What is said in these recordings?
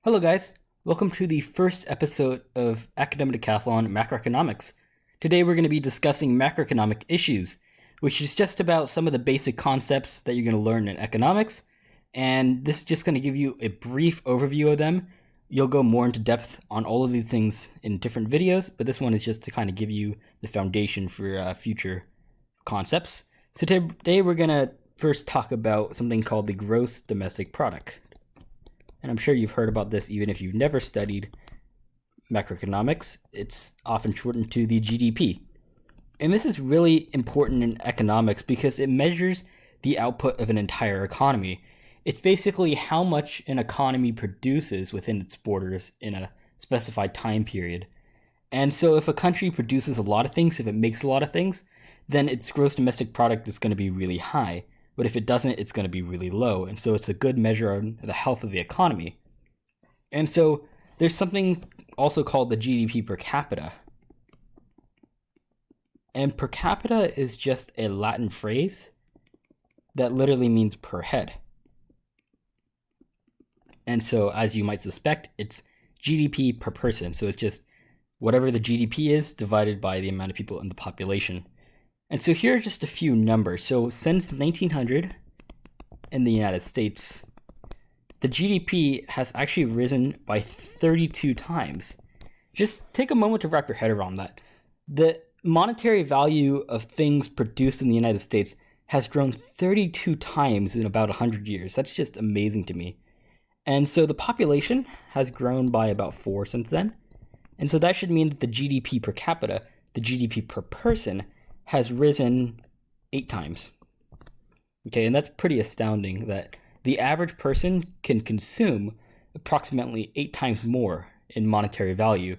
Hello guys, welcome to the first episode of Academic Decathlon Macroeconomics. Today we're going to be discussing macroeconomic issues, which is just about some of the basic concepts that you're going to learn in economics, and this is just going to give you a brief overview of them. You'll go more into depth on all of these things in different videos, but this one is just to kind of give you the foundation for future concepts. So today we're going to first talk about something called the gross domestic product. And I'm sure you've heard about this even if you've never studied macroeconomics. It's often shortened to the GDP. And this is really important in economics because it measures the output of an entire economy. It's basically how much an economy produces within its borders in a specified time period. And so if a country produces a lot of things, if it makes a lot of things, then its gross domestic product is going to be really high. But if it doesn't, it's going to be really low. And so it's a good measure of the health of the economy. And so there's something also called the GDP per capita. And per capita is just a Latin phrase that literally means per head. And so as you might suspect, it's GDP per person. So it's just whatever the GDP is divided by the amount of people in the population. And so here are just a few numbers. So since 1900 in the United States, the GDP has actually risen by 32 times. Just take a moment to wrap your head around that. The monetary value of things produced in the United States has grown 32 times in about 100 years. That's just amazing to me. And so the population has grown by about 4 since then. And so that should mean that the GDP per capita, the GDP per person, has risen 8 times. Okay, and that's pretty astounding that the average person can consume approximately 8 times more in monetary value,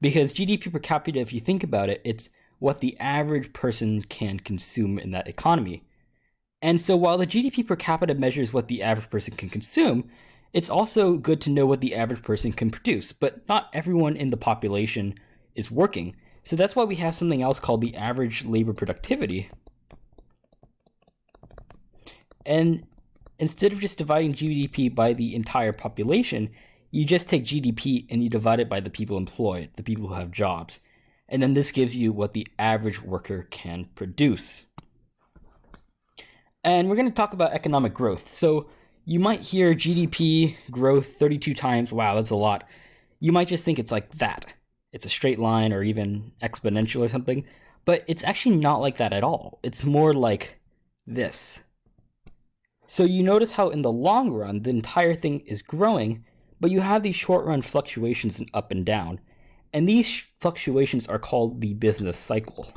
because GDP per capita, if you think about it, it's what the average person can consume in that economy. And so while the GDP per capita measures what the average person can consume, it's also good to know what the average person can produce, but not everyone in the population is working. So that's why we have something else called the average labor productivity. And instead of just dividing GDP by the entire population, you just take GDP and you divide it by the people employed, the people who have jobs. And then this gives you what the average worker can produce. And we're going to talk about economic growth. So you might hear GDP growth 32 times. Wow, that's a lot. You might just think it's like that. It's a straight line or even exponential or something, but it's actually not like that at all. It's more like this. So you notice how in the long run, the entire thing is growing, but you have these short run fluctuations in up and down. And these fluctuations are called the business cycle.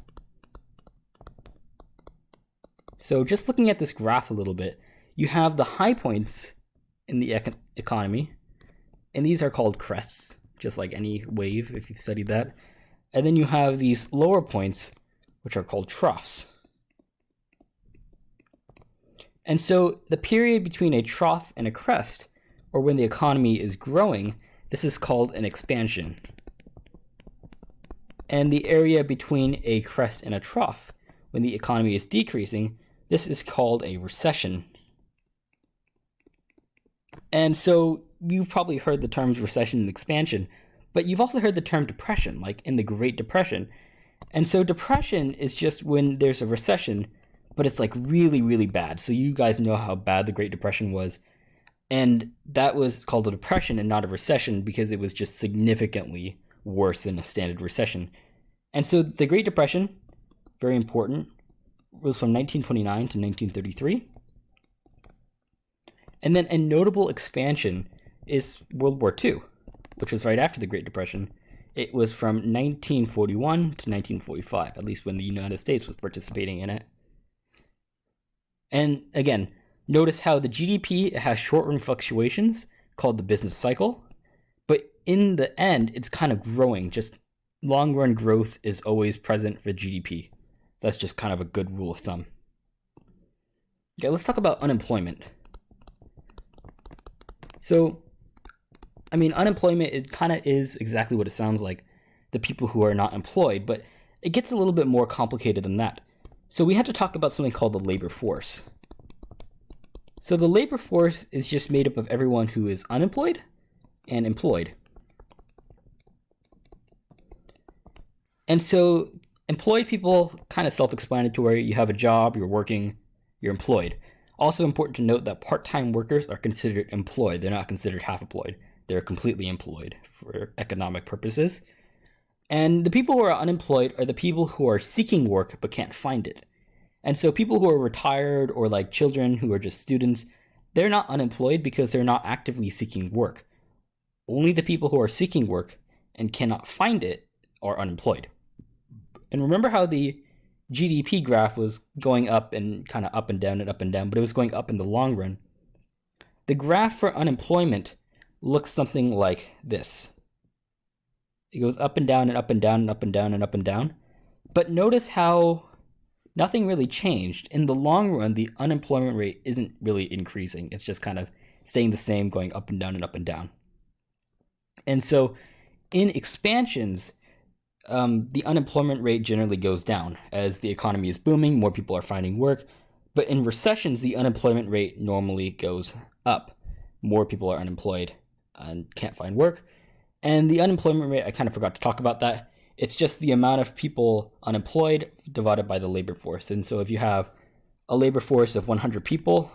So just looking at this graph a little bit, you have the high points in the economy, and these are called crests, just like any wave if you've studied that. And then you have these lower points, which are called troughs. And so the period between a trough and a crest, or when the economy is growing, this is called an expansion. And the area between a crest and a trough, when the economy is decreasing, this is called a recession. And so you've probably heard the terms recession and expansion, but you've also heard the term depression, like in the Great Depression. And so depression is just when there's a recession, but it's like really, really bad. So you guys know how bad the Great Depression was. And that was called a depression and not a recession because it was just significantly worse than a standard recession. And so the Great Depression, very important, was from 1929 to 1933. And then a notable expansion is World War II, which was right after the Great Depression. It was from 1941 to 1945, at least when the United States was participating in it. And again, notice how the GDP has short-run fluctuations called the business cycle, but in the end, it's kind of growing. Just long-run growth is always present for GDP. That's just kind of a good rule of thumb. Okay, let's talk about unemployment. So, I mean, unemployment, it kind of is exactly what it sounds like, the people who are not employed, but it gets a little bit more complicated than that. So we have to talk about something called the labor force. So the labor force is just made up of everyone who is unemployed and employed. And so employed people, kind of self-explanatory. You have a job, you're working, you're employed. Also important to note that part-time workers are considered employed. They're not considered half-employed. They're completely employed for economic purposes. And the people who are unemployed are the people who are seeking work but can't find it. And so people who are retired or like children who are just students, they're not unemployed because they're not actively seeking work. Only the people who are seeking work and cannot find it are unemployed. And remember how the GDP graph was going up and kind of up and down, but it was going up in the long run. The graph for unemployment looks something like this. It goes up and down and up and down and up and down and up and down. But notice how nothing really changed. In the long run, the unemployment rate isn't really increasing. It's just kind of staying the same, going up and down and up and down. And so in expansions, the unemployment rate generally goes down. As the economy is booming, more people are finding work. But in recessions, the unemployment rate normally goes up. More people are unemployed and can't find work. And the unemployment rate, I kind of forgot to talk about that. It's just the amount of people unemployed divided by the labor force. And so if you have a labor force of 100 people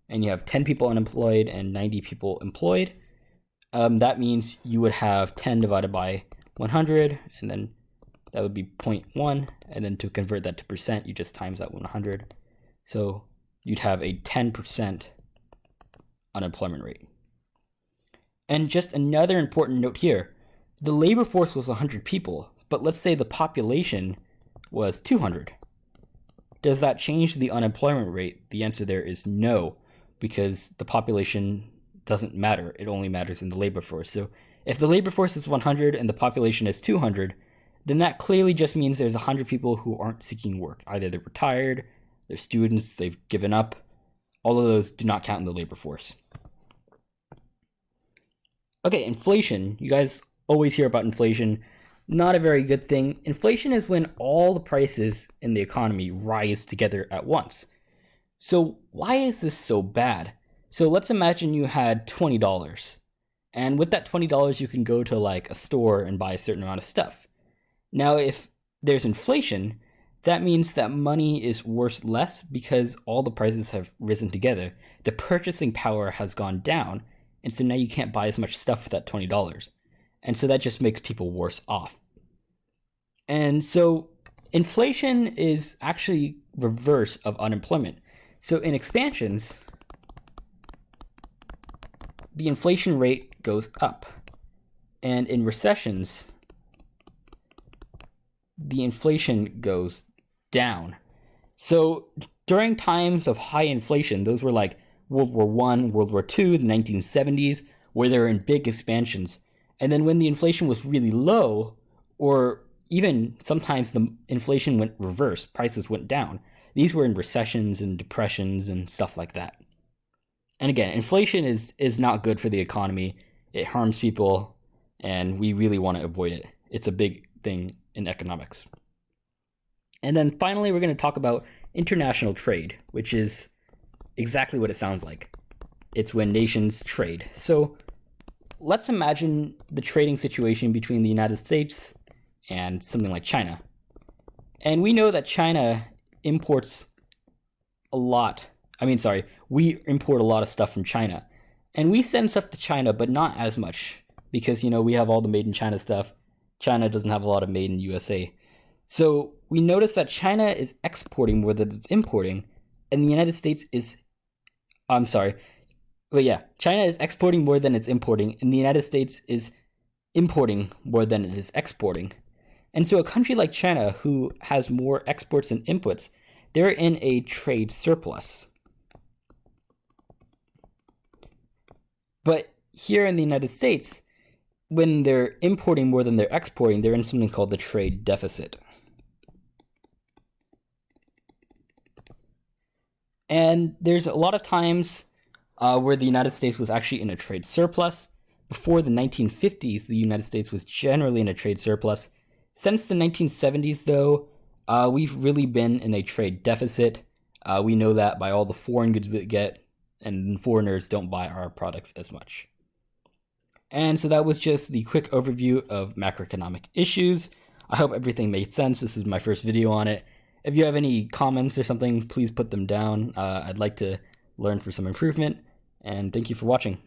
and you have 10 people unemployed and 90 people employed, that means you would have 10 divided by 100, and then that would be 0.1, and then to convert that to percent, you just times that 100. So you'd have a 10% unemployment rate. And just another important note here, the labor force was 100 people, but let's say the population was 200. Does that change the unemployment rate? The answer there is no, because the population doesn't matter. It only matters in the labor force. So if the labor force is 100 and the population is 200, then that clearly just means there's 100 people who aren't seeking work. Either they're retired, they're students, they've given up. All of those do not count in the labor force. Okay, inflation. You guys always hear about inflation. Not a very good thing. Inflation is when all the prices in the economy rise together at once. So why is this so bad? So let's imagine you had $20. And with that $20, you can go to like a store and buy a certain amount of stuff. Now, if there's inflation, that means that money is worth less because all the prices have risen together. The purchasing power has gone down, and so now you can't buy as much stuff for that $20. And so that just makes people worse off. And so inflation is actually reverse of unemployment. So in expansions, the inflation rate goes up. And in recessions, the inflation goes down. So during times of high inflation, those were like World War I, World War II, the 1970s, where they were in big expansions. And then when the inflation was really low, or even sometimes the inflation went reverse, prices went down. These were in recessions and depressions and stuff like that. And again, inflation is not good for the economy. It harms people, and we really want to avoid it. It's a big thing in economics. And then finally, we're going to talk about international trade, which is exactly what it sounds like. It's when nations trade. So let's imagine the trading situation between the United States and something like China. And we know that China imports a lot. We import a lot of stuff from China. And we send stuff to China, but not as much because, we have all the made in China stuff. China doesn't have a lot of made in USA. So we notice that China is exporting more than it's importing, and the United States is, China is exporting more than it's importing, and the United States is importing more than it is exporting. And so a country like China, who has more exports than inputs, they're in a trade surplus. But here in the United States, when they're importing more than they're exporting, they're in something called the trade deficit. And there's a lot of times where the United States was actually in a trade surplus. Before the 1950s, the United States was generally in a trade surplus. Since the 1970s, though, we've really been in a trade deficit. We know that by all the foreign goods we get, and foreigners don't buy our products as much. And so that was just the quick overview of macroeconomic issues. I hope everything made sense. This is my first video on it. If you have any comments or something, please put them down. I'd like to learn for some improvement. And thank you for watching.